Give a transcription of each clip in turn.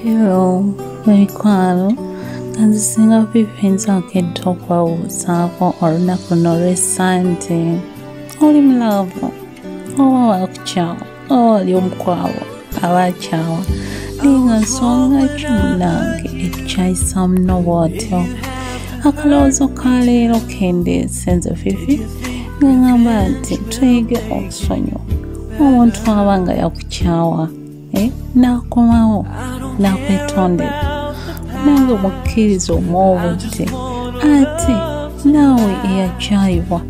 Hello, mikwano. Nzisinga vipenza okweddokwa ubusaako olunaku n'olw'essande. Oli mulavu, oba wakukyawa, oba oli omukwawa, abakyawa. Ninga nsonga ki munnange ekukyayisa muno bw'otyo? Akalowoozo ka leero kendeese nze Fifi, ngamba nti tuyige okusonyiwa. Omuntu aba nga yakukyawa, n'akomawo n'akwetondera. Nange mukkiriza omwobudde ate naawe eyakyayibwa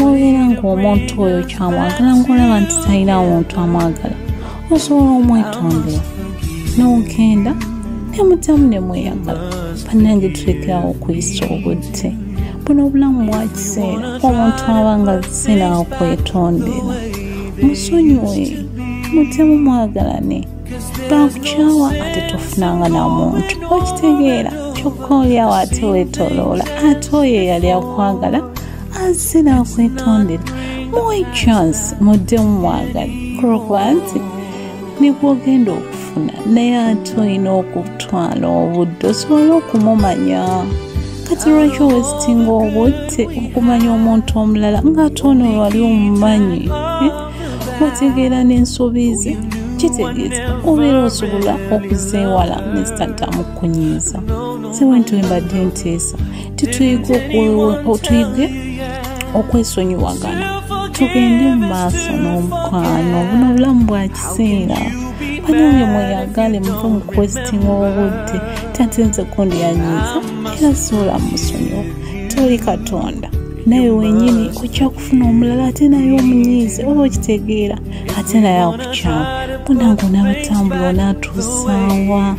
obeera ng'omuntu oyo kyamwagala ng'olaba nti talina muntu amwagala osobola omwetondera n'ogenda ne mutamu ne mweyagala. Bannange tulekerawo okuyisa obudde. Buno obulamu bwa kiseera omuntu aba nga sinaakwetondera. Musonyiwe mutemu mwagalane. Bakukyawa ate tofunanga na muntu okitegeera kyokka oliawo ate weetoloola ate oyo eyali akwagala azze n'akwetondera. Muwe chance muddemu mwagale kuba nti nigwogenda okufuna naye ate olina okutwala obudde osobole okumumanya. Kati lwaki owesitinga obudde okumanya omuntu omulala ng'ate ono wali omumanyi? Otegeera n'ensobi ze kitegeeza obeera osobola okuzeewala nesitaddamu kunyiiza. Sewentwe mbadde nteesa tituyige okwesonyiwagana tugende mu maaso n'omukwano. Buno obulamu bwa kiseera. Bannange mweyagale muve mu kwesitinga obudde tate nze gundi yanyiiza era sobola musonyiwa. Toli Katonda naye wenyini ojja kufuna omulala ate naye omunyiize oba okitegeera ate naye akukyawa. Bunange onaabatambula onaatuusaawa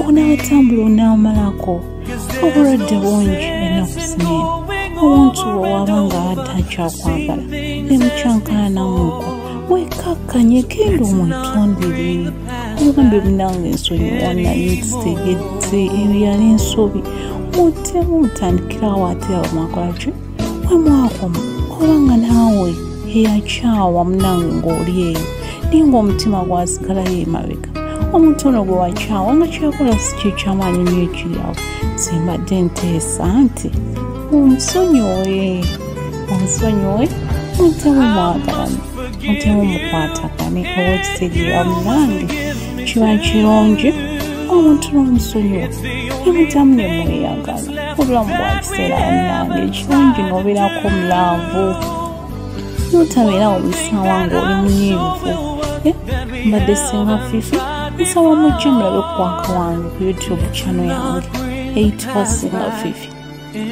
onaabatambula onaamalako obulwadde bungi ennaku zino. Omuntu bw'owaaba ng'abadde akyakwagala emukyankalanamuko wekkakkanye genda omwetondere. Obugambe bunange ensonyiwa naye nzitegedde eyo yali ensobi. Muttemu mutandikirawo ate awo mwakolaki wemwakoma obanga naawe eyakyawa munange ng'oli eyo naye ng'omutima gwasigalayo emabega. Omuntu ono gwe wakyawa nga kyakola si kye kyamaanyi nnyo ekiri awo. Simbadde nteesa nti omusonyiwe muntemu mwagalane muntemu mukwatagane oba ekitegeera munange kiba kirungi omuntu n'omusonyiwa nemutamu ne mweyagala. Obulamu bwa kiseera munange ekirungi n'obeerako mulaavu notabeera obisaawa ng'oli munyiivu. Mbadde Singa Fifi nsaba mujje mulabe okuwanka wange ku YouTube channel yange eyitibwa Singa Fifi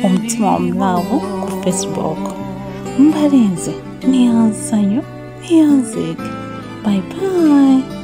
omutima omulaavu ku Facebook. Mbalenze neyansanyo neyanzeege. Bye bye.